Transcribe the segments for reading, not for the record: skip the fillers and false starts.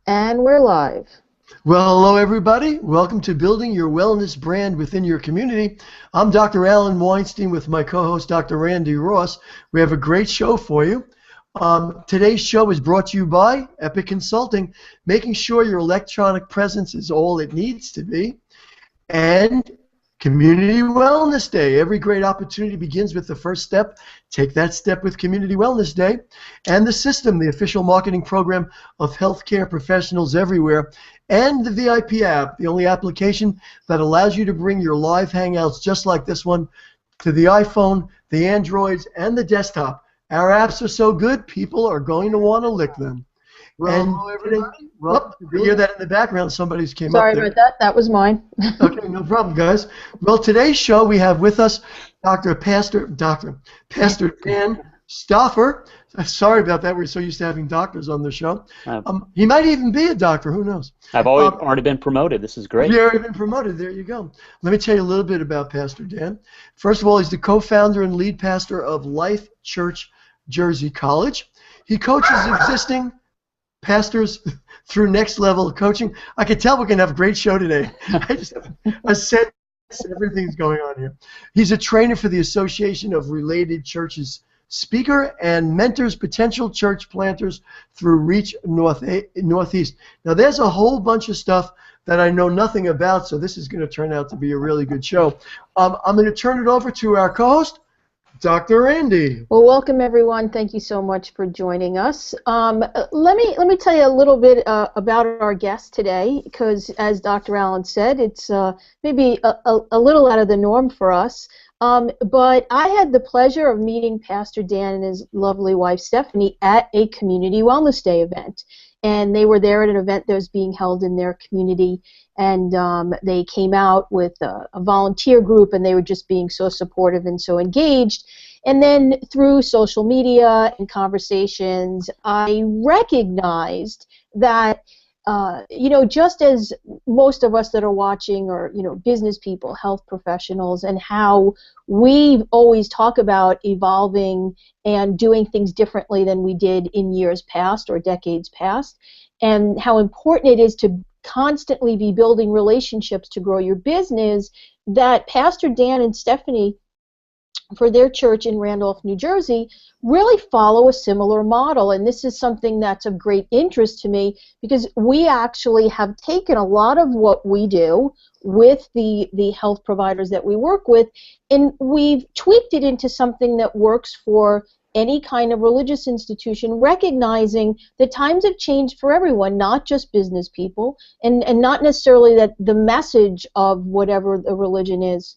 And we're live. Well, hello everybody. Welcome to Building Your Wellness Brand Within Your Community. I'm Dr. Alan Weinstein with my co-host Dr. Randi Ross. We have a great show for you. Today's show is brought to you by Epic Consulting, making sure your electronic presence is all it needs to be, and Community Wellness Day. Every great opportunity begins with the first step. Take that step with Community Wellness Day. And The System, the official marketing program of healthcare professionals everywhere. And the VIP app, the only application that allows you to bring your live hangouts just like this one to the iPhone, the Androids, and the desktop. Our apps are so good, people are going to want to lick them. Hello, everybody. You hear that in the background. Somebody's came Sorry up there. about that. That was mine. Okay, no problem, guys. Well, today's show we have with us Pastor Dan Stauffer. Sorry about that. We're so used to having doctors on the show. He might even be a doctor. Who knows? I've already been promoted. This is great. You've already been promoted. There you go. Let me tell you a little bit about Pastor Dan. First of all, he's the co-founder and lead pastor of Life Church Jersey College. He coaches existing pastors through next level coaching. I can tell we're going to have a great show today. I just have a sense everything's going on here. He's a trainer for the Association of Related Churches speaker and mentors potential church planters through Reach Northeast. Now, there's a whole bunch of stuff that I know nothing about, so this is going to turn out to be a really good show. I'm going to turn it over to our co-host, Dr. Randi. Well, welcome everyone. Thank you so much for joining us. Let me tell you a little bit about our guest today, because as Dr. Allen said, it's maybe a little out of the norm for us. But I had the pleasure of meeting Pastor Dan and his lovely wife Stephanie at a Community Wellness Day event. And they were there at an event that was being held in their community, and they came out with a volunteer group, and they were just being so supportive and so engaged. And then through social media and conversations, I recognized that just as most of us that are watching are, business people, health professionals, and how we always talk about evolving and doing things differently than we did in years past or decades past, and how important it is to constantly be building relationships to grow your business, that Pastor Dan and Stephanie, for their church in Randolph, New Jersey, really follow a similar model. And this is something that's of great interest to me, because we actually have taken a lot of what we do with the health providers that we work with, and we've tweaked it into something that works for any kind of religious institution, recognizing that times have changed for everyone, not just business people, and not necessarily that the message of whatever the religion is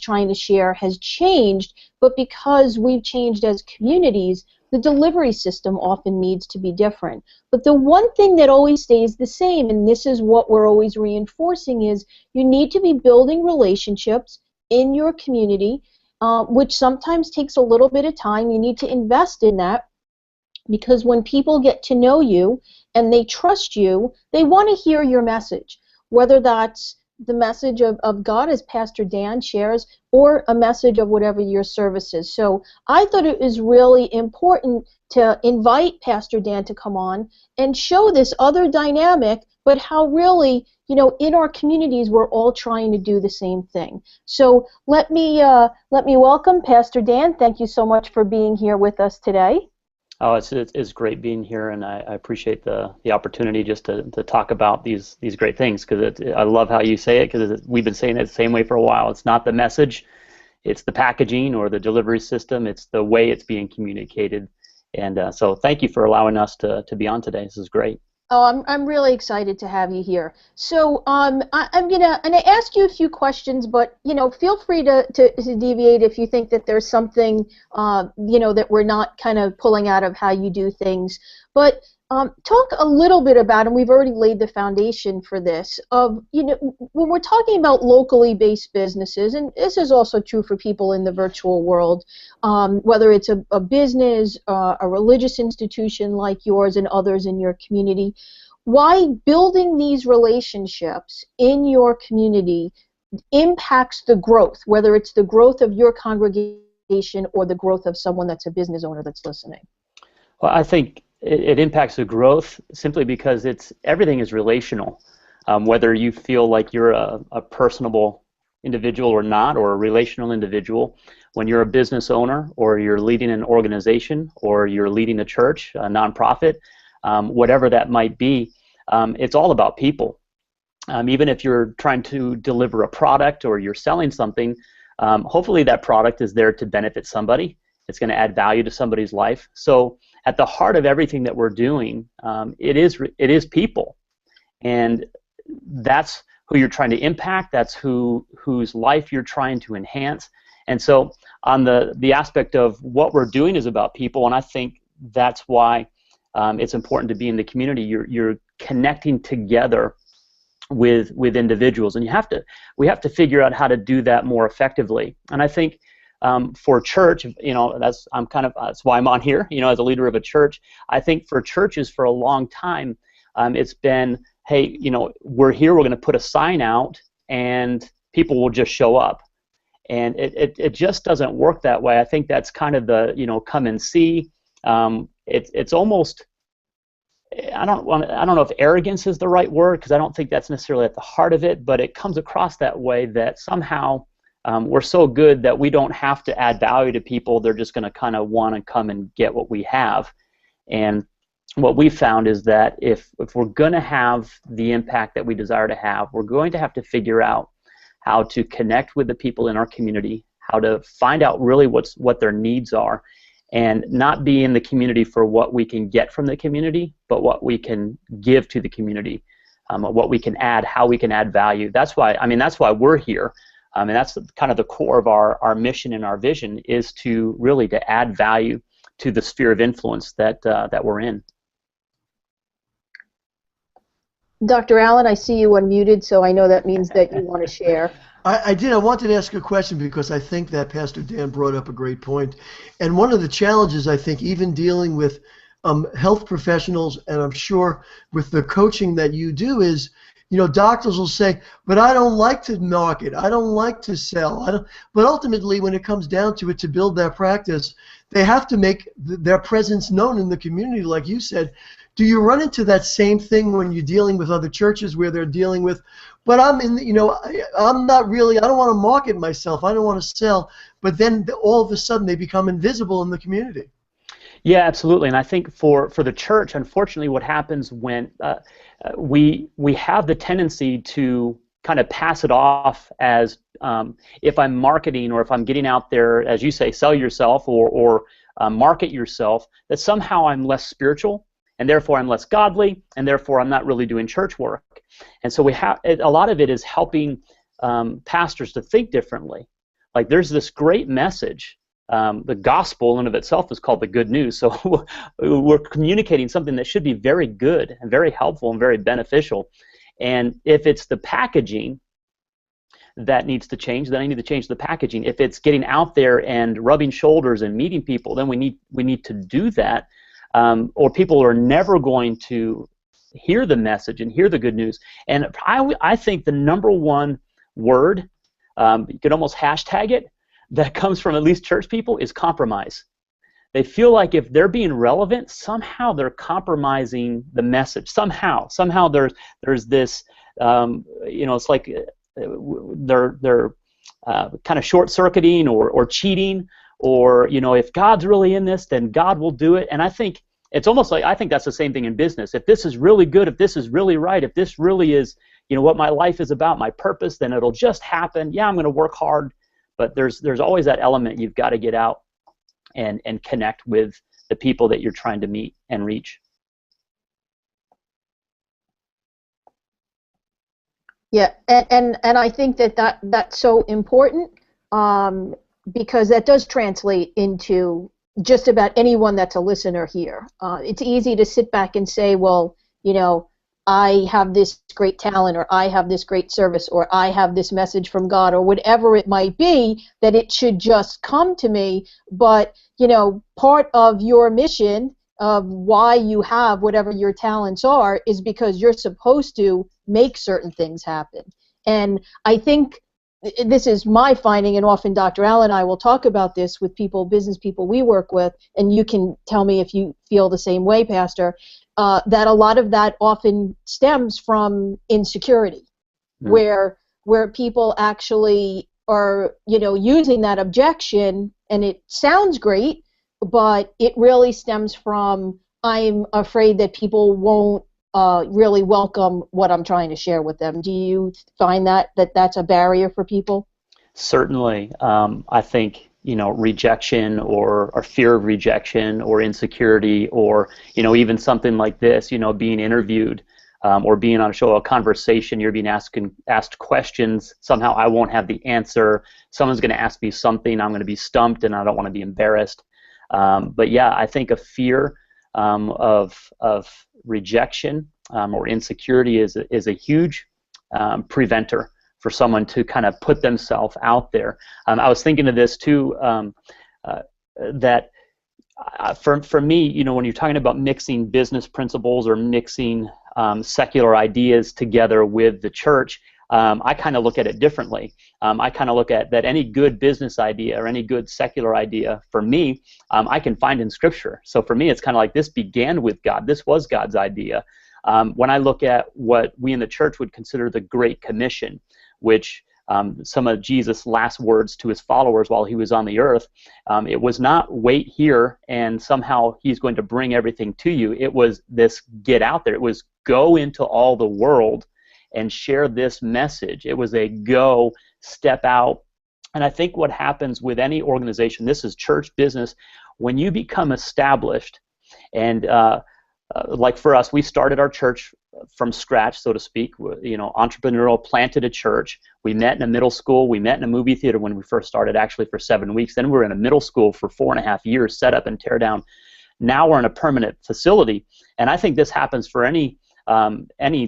trying to share has changed, but because we've changed as communities, the delivery system often needs to be different. But the one thing that always stays the same, and this is what we're always reinforcing, is you need to be building relationships in your community, which sometimes takes a little bit of time. You need to invest in that, because when people get to know you and they trust you, they want to hear your message, whether that's the message of God, as Pastor Dan shares, or a message of whatever your service is. So I thought it was really important to invite Pastor Dan to come on and show this other dynamic, but how really, in our communities, we're all trying to do the same thing. So let me welcome Pastor Dan. Thank you so much for being here with us today. Oh, it's great being here, and I appreciate the opportunity just to talk about these great things, because I love how you say it, because we've been saying it the same way for a while. It's not the message, it's the packaging or the delivery system, it's the way it's being communicated. And so thank you for allowing us to be on today. This is great. Oh, I'm really excited to have you here. So I'm gonna ask you a few questions, but feel free to deviate if you think that there's something that we're not kind of pulling out of how you do things. But talk a little bit about, and we've already laid the foundation for this, of when we're talking about locally based businesses, and this is also true for people in the virtual world, whether it's a business, a religious institution like yours and others in your community, why building these relationships in your community impacts the growth, whether it's the growth of your congregation or the growth of someone that's a business owner that's listening. Well, I think it impacts the growth simply because everything is relational. Whether you feel like you're a personable individual or not, or a relational individual, when you're a business owner, or you're leading an organization, or you're leading a church, a nonprofit, whatever that might be, it's all about people. Even if you're trying to deliver a product or you're selling something, hopefully that product is there to benefit somebody. It's going to add value to somebody's life. So at the heart of everything that we're doing, it is people, and that's who you're trying to impact. That's whose life you're trying to enhance. And so on the aspect of what we're doing is about people, and I think that's why it's important to be in the community. You're connecting together with individuals, and we have to figure out how to do that more effectively. And I think for church, that's why I'm on here, as a leader of a church. I think for churches for a long time, it's been, hey, we're here, we're going to put a sign out, and people will just show up. And it just doesn't work that way. I think that's kind of the, come and see. It's almost, I don't know if arrogance is the right word, because I don't think that's necessarily at the heart of it, but it comes across that way, that somehow we're so good that we don't have to add value to people. They're just going to kind of want to come and get what we have. And what we found is that if we're going to have the impact that we desire to have, we're going to have to figure out how to connect with the people in our community, how to find out really what their needs are, and not be in the community for what we can get from the community, but what we can give to the community, what we can add, how we can add value. That's why we're here, and that's kind of the core of our mission and our vision, is to really to add value to the sphere of influence that we're in. Dr. Allen, I see you unmuted, so I know that means that you want to share. I did. I wanted to ask a question because I think that Pastor Dan brought up a great point. And one of the challenges, I think, even dealing with health professionals, and I'm sure with the coaching that you do, is, doctors will say, but I don't like to market, I don't like to sell. But ultimately, when it comes down to it, to build their practice, they have to make their presence known in the community, like you said. Do you run into that same thing when you're dealing with other churches where they're dealing with, but I'm not really, I don't want to market myself, I don't want to sell, but then all of a sudden they become invisible in the community? Yeah, absolutely. And I think for the church, unfortunately, what happens when we have the tendency to kind of pass it off as if I'm marketing, or if I'm getting out there, as you say, sell yourself or market yourself, that somehow I'm less spiritual, and therefore I'm less godly, and therefore I'm not really doing church work. And so a lot of it is helping pastors to think differently. Like, there's this great message. The gospel in and of itself is called the good news. So we're communicating something that should be very good and very helpful and very beneficial. And if it's the packaging that needs to change, then I need to change the packaging. If it's getting out there and rubbing shoulders and meeting people, then we need to do that. Or people are never going to hear the message and hear the good news. And I think the number one word, you could almost hashtag it, that comes from at least church people, is compromise. They feel like if they're being relevant, somehow they're compromising the message. Somehow there's this, it's like they're kind of short-circuiting or cheating, or if God's really in this, then God will do it. And I think it's almost like, I think that's the same thing in business. If this is really good, if this is really right, if this really is what my life is about, my purpose, then it'll just happen. Yeah, I'm going to work hard, but there's always that element. You've got to get out and connect with the people that you're trying to meet and reach. Yeah, and I think that's so important, because that does translate into just about anyone that's a listener here. It's easy to sit back and say, well, I have this great talent, or I have this great service, or I have this message from God, or whatever it might be, that it should just come to me. But, part of your mission of why you have whatever your talents are is because you're supposed to make certain things happen. And I think this is my finding, and often Dr. Allen and I will talk about this with people, business people we work with, and you can tell me if you feel the same way, Pastor, that a lot of that often stems from insecurity, where people actually are, using that objection, and it sounds great, but it really stems from, I'm afraid that people won't really welcome what I'm trying to share with them. Do you find that's a barrier for people? Certainly. I think, rejection or fear of rejection or insecurity or, even something like this, being interviewed or being on a show, a conversation, you're being asked questions, somehow I won't have the answer, someone's going to ask me something, I'm going to be stumped and I don't want to be embarrassed. But yeah, I think a fear of rejection or insecurity is a huge preventer for someone to kind of put themselves out there. I was thinking of this too, that for me, when you're talking about mixing business principles or mixing secular ideas together with the church, I kind of look at it differently. I kind of look at that any good business idea or any good secular idea, for me, I can find in Scripture. So for me, it's kind of like this began with God. This was God's idea. When I look at what we in the church would consider the Great Commission, which some of Jesus' last words to his followers while he was on the earth, it was not wait here and somehow he's going to bring everything to you. It was this get out there. It was go into all the world and share this message. It was a go, step out. And I think what happens with any organization, this is church business, when you become established, and like for us, we started our church from scratch, so to speak, entrepreneurial, planted a church. We met in a middle school. We met in a movie theater when we first started, actually for 7 weeks. Then we were in a middle school for 4.5 years, set up and tear down. Now we're in a permanent facility. And I think this happens for any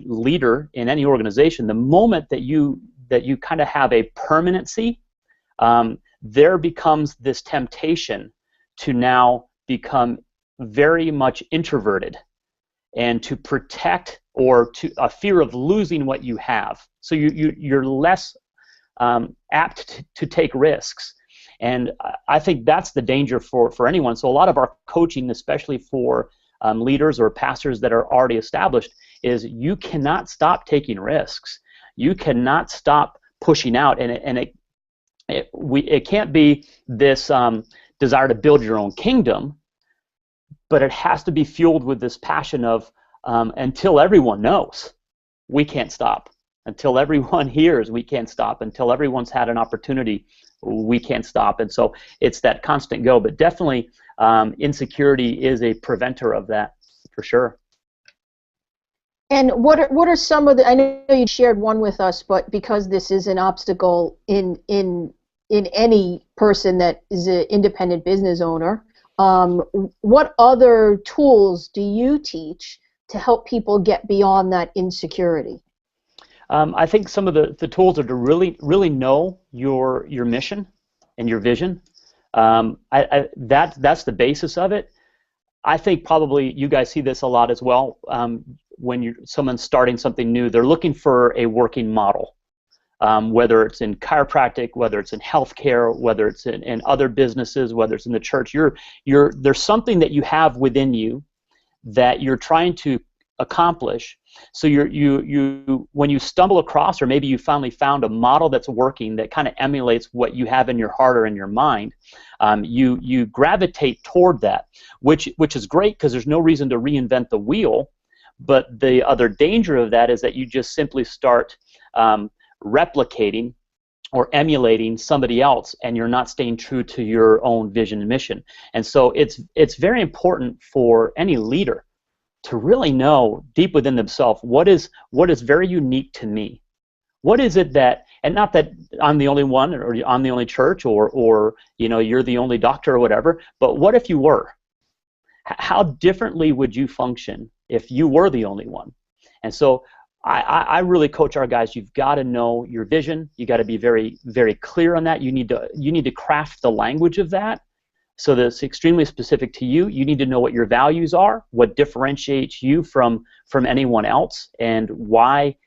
leader in any organization. The moment that you kind of have a permanency, there becomes this temptation to now become very much introverted and to protect or to a fear of losing what you have. So you're less apt to take risks. And I think that's the danger for anyone. So a lot of our coaching, especially for leaders or pastors that are already established, is you cannot stop taking risks. You cannot stop pushing out, and it can't be this desire to build your own kingdom, but it has to be fueled with this passion of until everyone knows, we can't stop. Until everyone hears, we can't stop. Until everyone's had an opportunity, we can't stop. And so it's that constant go. But definitely, insecurity is a preventer of that, for sure. And what are some of the? I know you shared one with us, but because this is an obstacle in any person that is an independent business owner, what other tools do you teach to help people get beyond that insecurity? I think some of the tools are to really know your mission and your vision. That's the basis of it. I think probably you guys see this a lot as well. When someone's starting something new, they're looking for a working model. Whether it's in chiropractic, whether it's in healthcare, whether it's in other businesses, whether it's in the church, there's something that you have within you that you're trying to accomplish. So when you stumble across, or maybe you finally found a model that's working that kind of emulates what you have in your heart or in your mind, you gravitate toward that, which is great because there's no reason to reinvent the wheel. But the other danger of that is that you just simply start replicating or emulating somebody else, and you're not staying true to your own vision and mission. And so it's very important for any leader to really know deep within themselves what is very unique to me. What is it that, and not that I'm the only one or I'm the only church or you're the only doctor or whatever, but what if you were? How differently would you function if you were the only one? And so I really coach our guys. You've got to know your vision. You got to be very, very clear on that. You need to craft the language of that so that it's extremely specific to you. You need to know what your values are, what differentiates you from anyone else, and why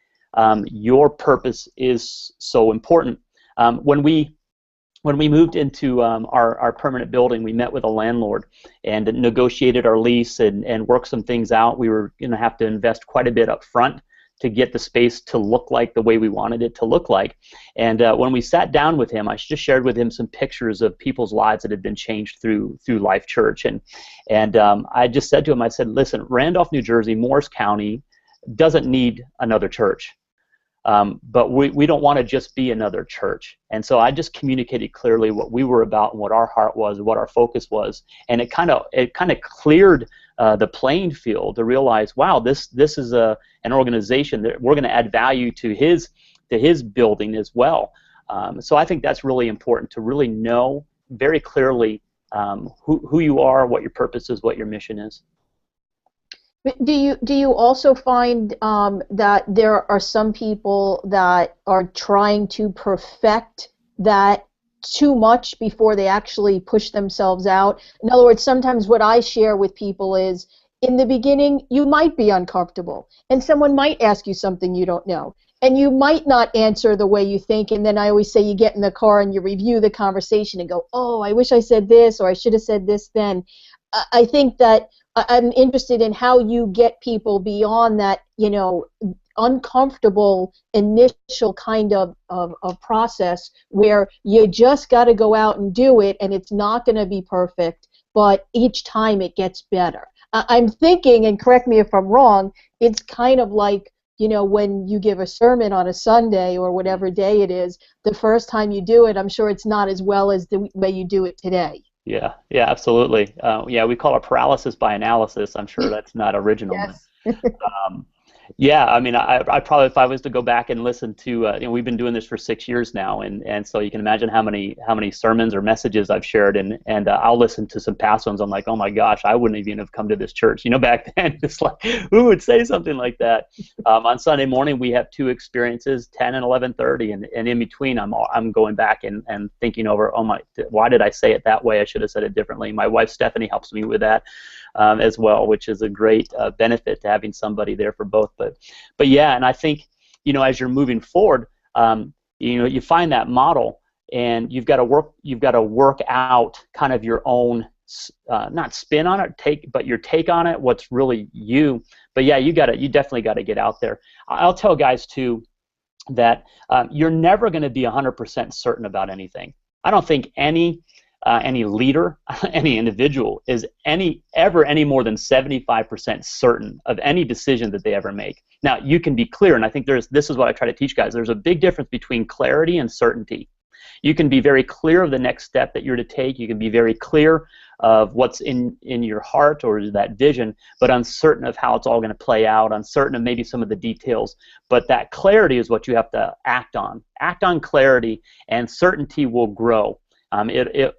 your purpose is so important. When we moved into our permanent building, we met with a landlord and negotiated our lease and worked some things out. We were going to have to invest quite a bit up front to get the space to look like the way we wanted it to look like. And when we sat down with him, I just shared with him some pictures of people's lives that had been changed through Life Church. And I just said to him, I said, listen, Randolph, New Jersey, Morris County doesn't need another church. But we don't want to just be another church. And so I just communicated clearly what we were about and what our heart was, what our focus was. And it kind of cleared the playing field to realize, wow, this is an organization that we're going to add value to his building as well. So I think that's really important, to really know very clearly who you are, what your purpose is, what your mission is. Do you also find that there are some people that are trying to perfect that too much before they actually push themselves out? In other words, sometimes what I share with people is, in the beginning, you might be uncomfortable, and someone might ask you something you don't know, and you might not answer the way you think, and then I always say you get in the car and you review the conversation and go, oh, I wish I said this, or I should have said this then. I think that I'm interested in how you get people beyond that, uncomfortable initial kind of process where you just got to go out and do it, and it's not going to be perfect, but each time it gets better. I'm thinking, and correct me if I'm wrong, it's kind of like, when you give a sermon on a Sunday or whatever day it is, the first time you do it, I'm sure it's not as well as the way you do it today. Yeah, absolutely. We call it paralysis by analysis. I'm sure that's not original. Yes. I mean, I probably, if I was to go back and listen to, we've been doing this for 6 years now, and so you can imagine how many sermons or messages I've shared, and I'll listen to some past ones. I'm like, oh my gosh, I wouldn't even have come to this church. Back then, it's like, who would say something like that? On Sunday morning, we have 2 experiences, 10 and 11:30, and in between, I'm going back and thinking over, why did I say it that way? I should have said it differently. My wife Stephanie helps me with that as well, which is a great benefit to having somebody there for both. But yeah, and I think, as you're moving forward, you find that model, and you've got to work out kind of your own, not spin on it, but your take on it, what's really you. But yeah, you definitely got to get out there. I'll tell guys too that you're never going to be 100% certain about anything. I don't think any leader, any individual is ever any more than 75% certain of any decision that they ever make. Now, you can be clear, and I think this is what I try to teach guys. There's a big difference between clarity and certainty. You can be very clear of the next step that you're to take. You can be very clear of what's in your heart or that vision, but uncertain of how it's all going to play out, uncertain of maybe some of the details. But that clarity is what you have to act on. Act on clarity, and certainty will grow.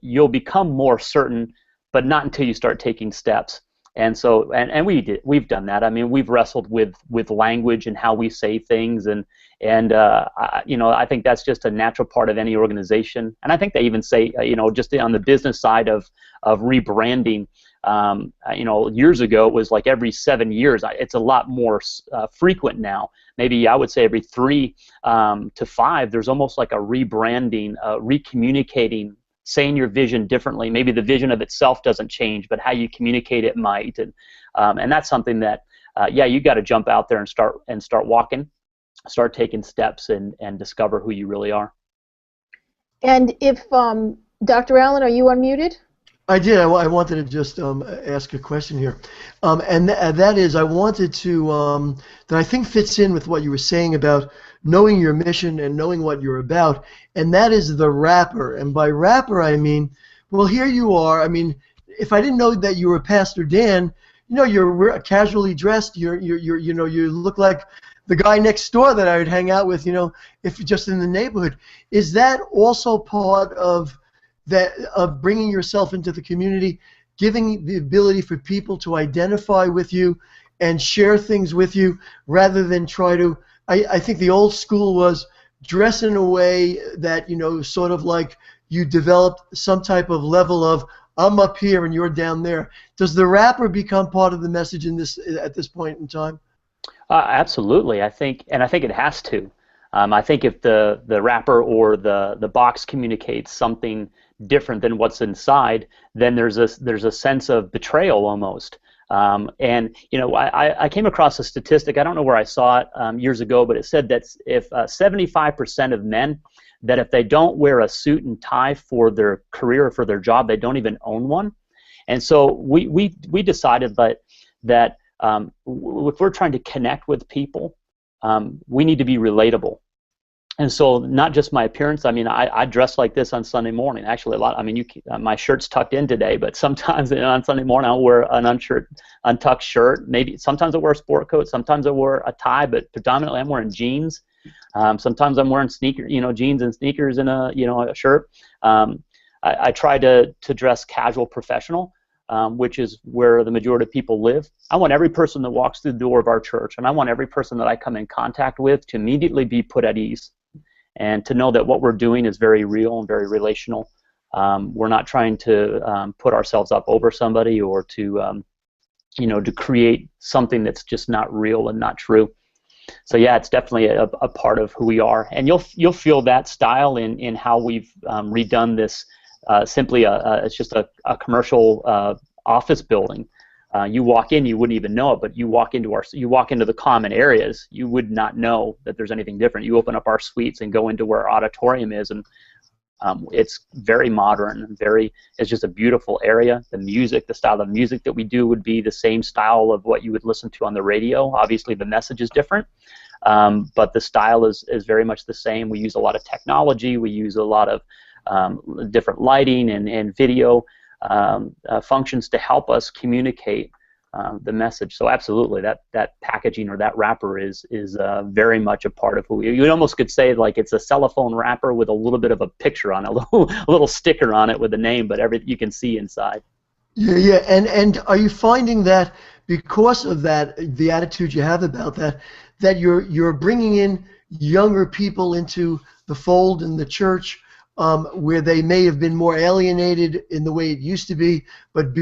You'll become more certain, but not until you start taking steps. And so, and we've done that. I mean, we've wrestled with language and how we say things, and I think that's just a natural part of any organization. And I think they even say, just on the business side of rebranding, years ago it was like every 7 years. It's a lot more frequent now. Maybe I would say every 3 to 5. There's almost like a rebranding, recommunicating, saying your vision differently. Maybe the vision of itself doesn't change, but how you communicate it might. And that's something that, you got to jump out there and start walking, start taking steps, and discover who you really are. And if Dr. Allen, are you unmuted? I did. I wanted to just ask a question here, and that is, I wanted to that I think fits in with what you were saying about knowing your mission and knowing what you're about, and that is the wrapper. And by wrapper, I mean, well, here you are. I mean, if I didn't know that you were Pastor Dan, you're casually dressed. You look like the guy next door that I would hang out with. If just in the neighborhood. Is that also part of bringing yourself into the community, giving the ability for people to identify with you and share things with you, rather than try to, I think the old school was dress in a way that, sort of like you developed some type of level of, I'm up here and you're down there. Does the wrapper become part of the message at this point in time? Absolutely, I think it has to. I think if the wrapper or the box communicates something different than what's inside, then there's a sense of betrayal almost. And I came across a statistic. I don't know where I saw it years ago, but it said that if 75% of men, that if they don't wear a suit and tie for their career or for their job, they don't even own one. And so we decided that if we're trying to connect with people, we need to be relatable. And so not just my appearance. I mean, I dress like this on Sunday morning. Actually, a lot. I mean, my shirt's tucked in today, but sometimes on Sunday morning I'll wear an untucked shirt. Maybe sometimes I wear a sport coat. Sometimes I wear a tie, but predominantly I'm wearing jeans. Sometimes I'm wearing jeans and sneakers and a shirt. I try to dress casual, professional, which is where the majority of people live. I want every person that walks through the door of our church, and I want every person that I come in contact with to immediately be put at ease, and to know that what we're doing is very real and very relational. We're not trying to put ourselves up over somebody or to create something that's just not real and not true. So yeah, it's definitely a part of who we are, and you'll feel that style in how we've redone this. It's just a commercial office building. You walk in, you wouldn't even know it, but you walk into the common areas, you would not know that there's anything different. You open up our suites and go into where our auditorium is, and it's very modern. It's just a beautiful area. The music, the style of music that we do would be the same style of what you would listen to on the radio. Obviously, the message is different, but the style is very much the same. We use a lot of technology. We use a lot of different lighting and video functions to help us communicate the message. So absolutely, that packaging or that wrapper is very much a part of who we are. You almost could say like it's a cellophane wrapper with a little bit of a picture on it, a little sticker on it with a name, but everything you can see inside. Yeah. And are you finding that because of that, the attitude you have about that you're bringing in younger people into the fold in the church, where they may have been more alienated in the way it used to be, but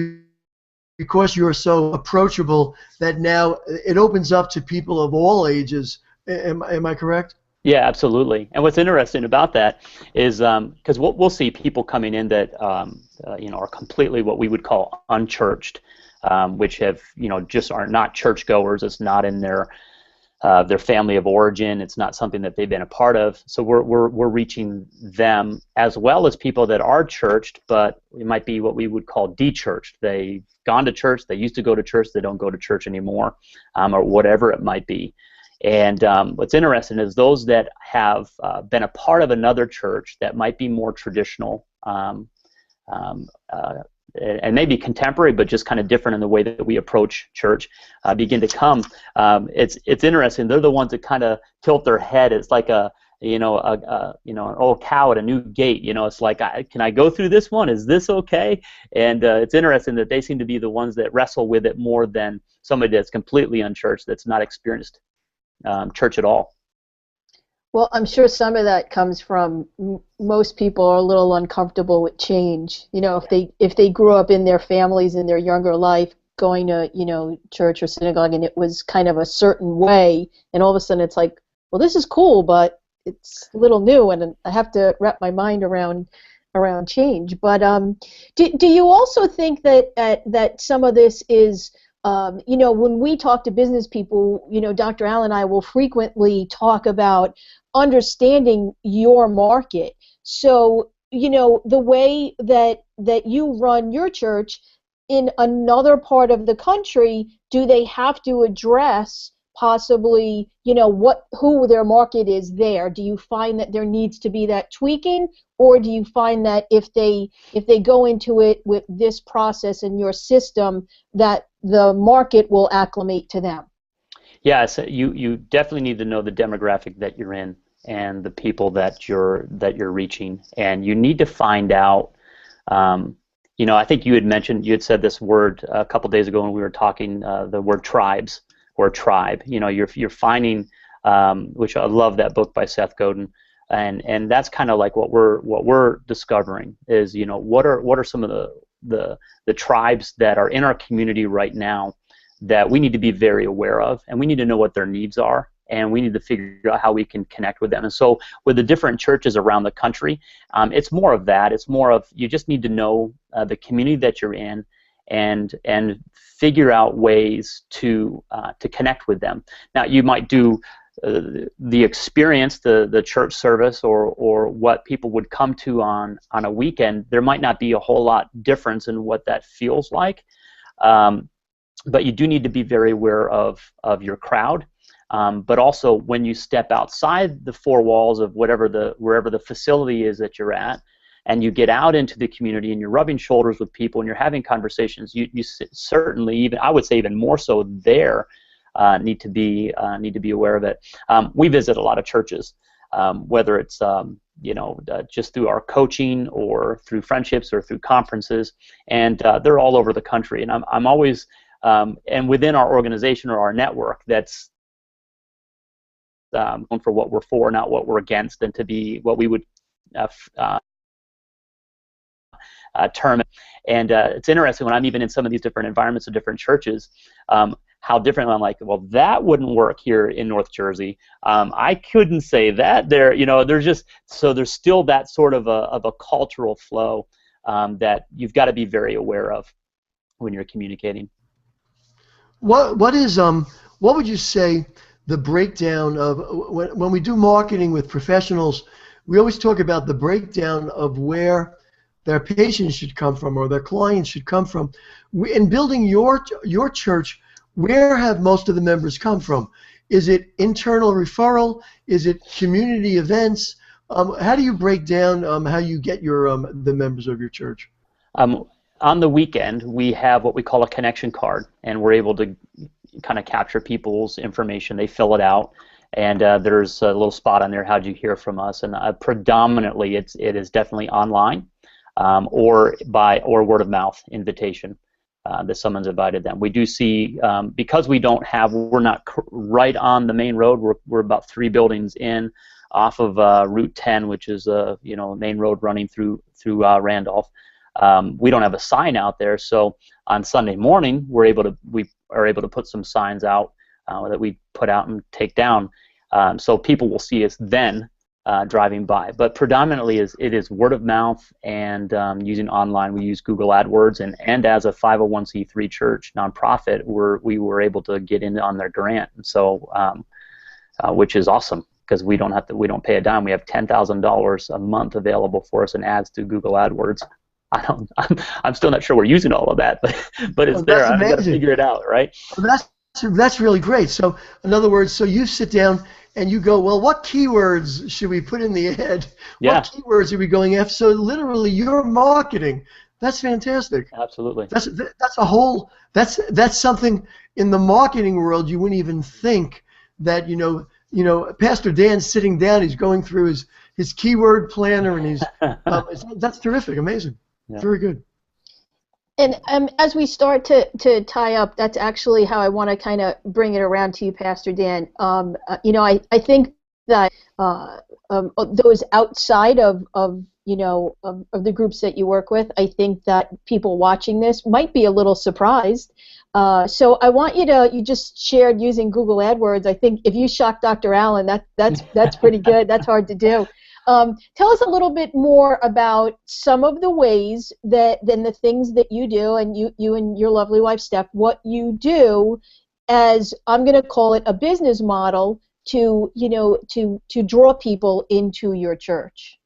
because you're so approachable, that now it opens up to people of all ages. Am I correct? Yeah, absolutely. And what's interesting about that is because we'll see people coming in that are completely what we would call unchurched, which have just are not churchgoers. It's not in their family of origin. It's not something that they've been a part of. So we're reaching them, as well as people that are churched, but it might be what we would call de-churched. They've gone to church, they used to go to church, they don't go to church anymore, or whatever it might be. And what's interesting is those that have been a part of another church that might be more traditional, and maybe contemporary, but just kind of different in the way that we approach church, begin to come. It's interesting. They're the ones that kind of tilt their head. It's like an old cow at a new gate. It's like, can I go through this one? Is this okay? And it's interesting that they seem to be the ones that wrestle with it more than somebody that's completely unchurched, that's not experienced church at all. Well, I'm sure some of that comes from most people are a little uncomfortable with change. If they grew up in their families in their younger life going to church or synagogue, and it was kind of a certain way, and all of a sudden it's like, well, this is cool, but it's a little new, and I have to wrap my mind around change. But do you also think that some of this is when we talk to business people, Dr. Allen and I will frequently talk about understanding your market. So, the way that you run your church in another part of the country, do they have to address possibly, who their market is there? Do you find that there needs to be that tweaking, or do you find that if they go into it with this process in your system, that the market will acclimate to them? Yeah, so you definitely need to know the demographic that you're in and the people that you're reaching, and you need to find out. I think you had said this word a couple days ago when we were talking, the word tribes or tribe. You're finding, which I love that book by Seth Godin, and that's kind of like what we're discovering is what are some of the tribes that are in our community right now that we need to be very aware of, and we need to know what their needs are, and we need to figure out how we can connect with them. And so with the different churches around the country, it's more of that. It's more of you just need to know the community that you're in, and figure out ways to connect with them. Now, you might do the experience, the church service, or what people would come to on a weekend. There might not be a whole lot difference in what that feels like, but you do need to be very aware of your crowd. But also, when you step outside the four walls of wherever the facility is that you're at, and you get out into the community and you're rubbing shoulders with people and you're having conversations, you certainly, even I would say even more so there, need to be aware of it. We visit a lot of churches, whether it's just through our coaching or through friendships or through conferences, and they're all over the country. And I'm always and within our organization or our network, that's for what we're for, not what we're against, and to be what we would term. And it's interesting when I'm even in some of these different environments of different churches, how different. I'm like, well, that wouldn't work here in North Jersey. I couldn't say that there. There's still that sort of a cultural flow that you've got to be very aware of when you're communicating. What would you say the breakdown of when we do marketing with professionals? We always talk about the breakdown of where their patients should come from or their clients should come from. In building your church, where have most of the members come from? Is it internal referral? Is it community events? How do you break down how you get your the members of your church? On the weekend, we have what we call a connection card, and we're able to kind of capture people's information. They fill it out, and there's a little spot on there, how'd you hear from us? And predominantly it is definitely online, or word of mouth invitation that someone's invited them. We do see, because we're not right on the main road, we're about 3 buildings in off of Route 10, which is a main road running through Randolph. We don't have a sign out there, so on Sunday morning we are able to put some signs out that we put out and take down, so people will see us then driving by. But predominantly it is word of mouth and using online. We use Google AdWords, and as a 501c3 church nonprofit, we were able to get in on their grant, and so which is awesome because we don't pay a dime. We have $10,000 a month available for us in ads through Google AdWords. I'm still not sure we're using all of that, but it's there. I've got to figure it out, right? Well, that's really great. So in other words, so you sit down and you go, well, what keywords should we put in the ad? Yeah. What keywords are we going after? So literally, you're marketing. That's fantastic. Absolutely. That's something in the marketing world you wouldn't even think that Pastor Dan's sitting down. He's going through his keyword planner, and he's that's terrific, amazing. Yeah. Very good. And as we start to tie up, that's actually how I want to kind of bring it around to you, Pastor Dan. I think that those outside of the groups that you work with, I think that people watching this might be a little surprised. So I want you just shared using Google AdWords. I think if you shock Dr. Allen, that's pretty good. That's hard to do. Tell us a little bit more about some of the ways then the things that you do, and you and your lovely wife Steph, what you do as, I'm going to call it, a business model to draw people into your church.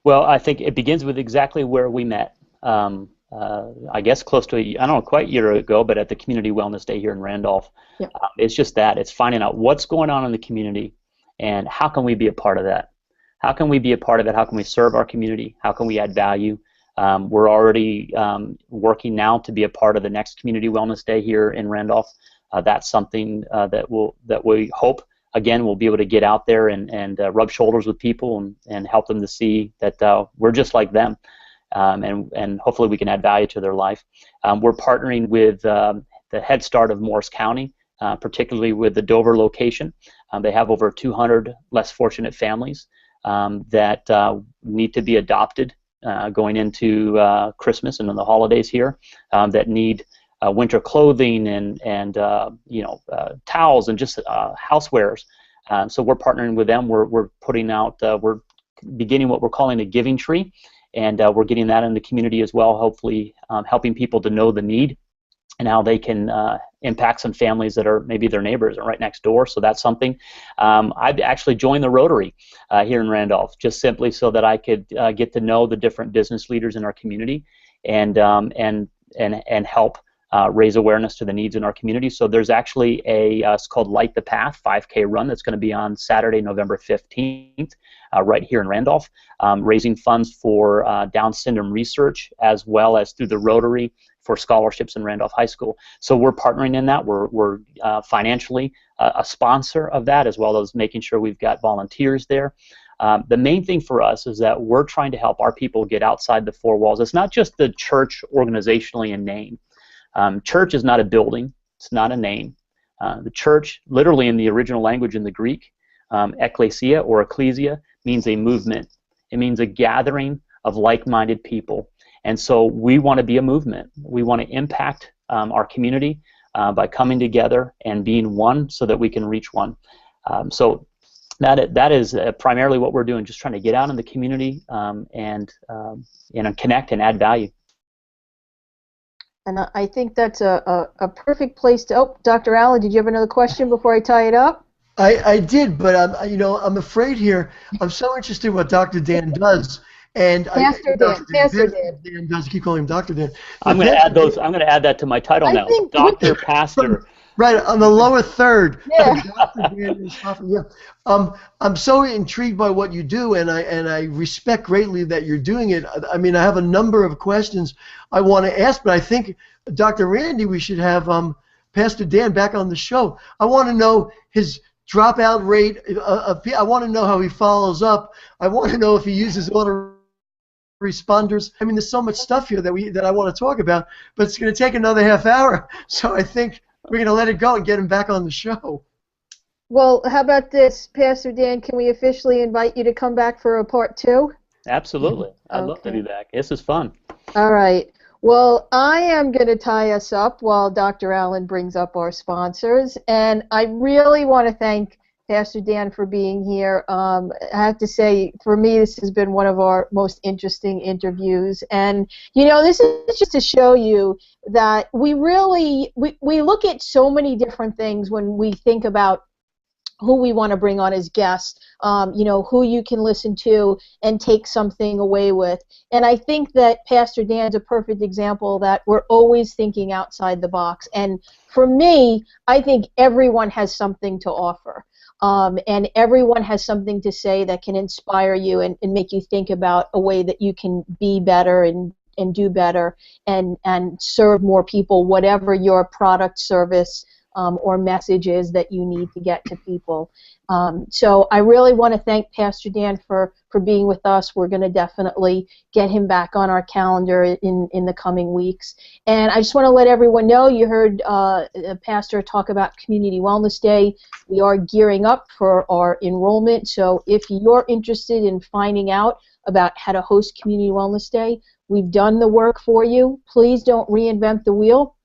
Well, I think it begins with exactly where we met. I guess close to quite a year ago, but at the Community Wellness Day here in Randolph. Yeah. It's just that. It's finding out what's going on in the community and how can we be a part of that. How can we be a part of it? How can we serve our community? How can we add value? We're already working now to be a part of the next Community Wellness Day here in Randolph. That's something that we hope, again, we'll be able to get out there and rub shoulders with people and help them to see that we're just like them. And hopefully we can add value to their life. We're partnering with the Head Start of Morris County, particularly with the Dover location. They have over 200 less fortunate families that need to be adopted going into Christmas and in the holidays here, that need winter clothing and towels and just housewares. So we're partnering with them. We're putting out, we're beginning what we're calling a giving tree, and we're getting that in the community as well, hopefully helping people to know the need and how they can impact some families that are maybe their neighbors or right next door. So that's something. I've actually joined the Rotary here in Randolph, just simply so that I could get to know the different business leaders in our community and help raise awareness to the needs in our community. So there's actually it's called Light the Path 5K run that's going to be on Saturday, November 15th, right here in Randolph, raising funds for Down syndrome research, as well as through the Rotary for scholarships in Randolph High School. So we're partnering in that. We're financially a sponsor of that, as well as making sure we've got volunteers there. The main thing for us is that we're trying to help our people get outside the four walls. It's not just the church organizationally in name. Church is not a building. It's not a name. The church, literally in the original language in the Greek, ekklesia or ecclesia, means a movement. It means a gathering of like-minded people. And so we want to be a movement. We want to impact our community by coming together and being one so that we can reach one. So that is primarily what we're doing, just trying to get out in the community and connect and add value. And I think that's a perfect place to. Oh, Dr. Allen, did you have another question before I tie it up? I did, but I'm afraid here. I'm so interested in what Dr. Dan does. And Pastor Dan does. I keep calling him Dr. Dan. I'm going to add those. I'm going to add that to my title now. Dr. Pastor. Right on the lower third. Yeah. Dr. Dan Stauffer, yeah. I'm so intrigued by what you do, and I respect greatly that you're doing it. I mean, I have a number of questions I want to ask, but I think, Dr. Randi, we should have Pastor Dan back on the show. I want to know his dropout rate. I want to know how he follows up. I want to know if he uses autoresponders. I mean, there's so much stuff here that I want to talk about, but it's going to take another half hour. So I think we're going to let it go and get him back on the show. Well, how about this, Pastor Dan? Can we officially invite you to come back for a part 2? Absolutely. I'd love to do that. This is fun. All right. Well, I am going to tie us up while Dr. Allen brings up our sponsors, and I really want to thank Pastor Dan for being here. I have to say, for me, this has been one of our most interesting interviews, and this is just to show you that we really we look at so many different things when we think about who we want to bring on as guests, who you can listen to and take something away with. And I think that Pastor Dan's a perfect example that we're always thinking outside the box. And for me, I think everyone has something to offer. And everyone has something to say that can inspire you and make you think about a way that you can be better and do better and serve more people, whatever your product, service, or messages that you need to get to people. So I really want to thank Pastor Dan for being with us. We're going to definitely get him back on our calendar in the coming weeks. And I just want to let everyone know, you heard Pastor talk about Community Wellness Day. We are gearing up for our enrollment, so if you're interested in finding out about how to host Community Wellness Day, we've done the work for you. Please don't reinvent the wheel.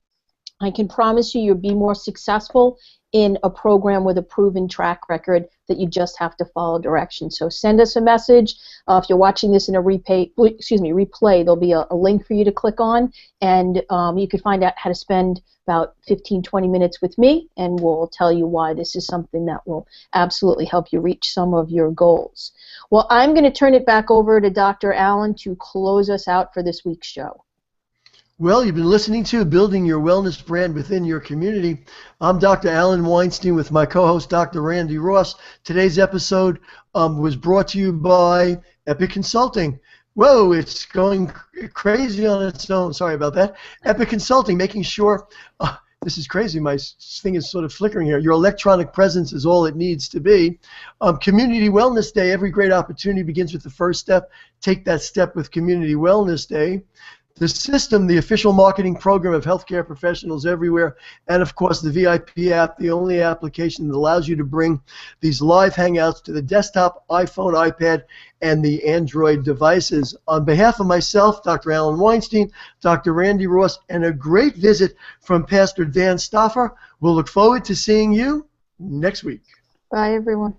I can promise you you'll be more successful in a program with a proven track record that you just have to follow directions. So send us a message. If you're watching this in a replay, there'll be a link for you to click on, and you can find out how to spend about 15-20 minutes with me, and we'll tell you why this is something that will absolutely help you reach some of your goals. Well, I'm going to turn it back over to Dr. Allen to close us out for this week's show. Well, you've been listening to Building Your Wellness Brand Within Your Community. I'm Dr. Alan Weinstein with my co-host, Dr. Randi Ross. Today's episode was brought to you by Epic Consulting. Whoa, it's going crazy on its own. Sorry about that. Epic Consulting, making sure, this is crazy, my thing is sort of flickering here. Your electronic presence is all it needs to be. Community Wellness Day, every great opportunity begins with the first step. Take that step with Community Wellness Day. The System, the official marketing program of healthcare professionals everywhere, and of course the VIP app, the only application that allows you to bring these live hangouts to the desktop, iPhone, iPad, and the Android devices. On behalf of myself, Dr. Alan Weinstein, Dr. Randi Ross, and a great visit from Pastor Dan Stauffer, we'll look forward to seeing you next week. Bye, everyone.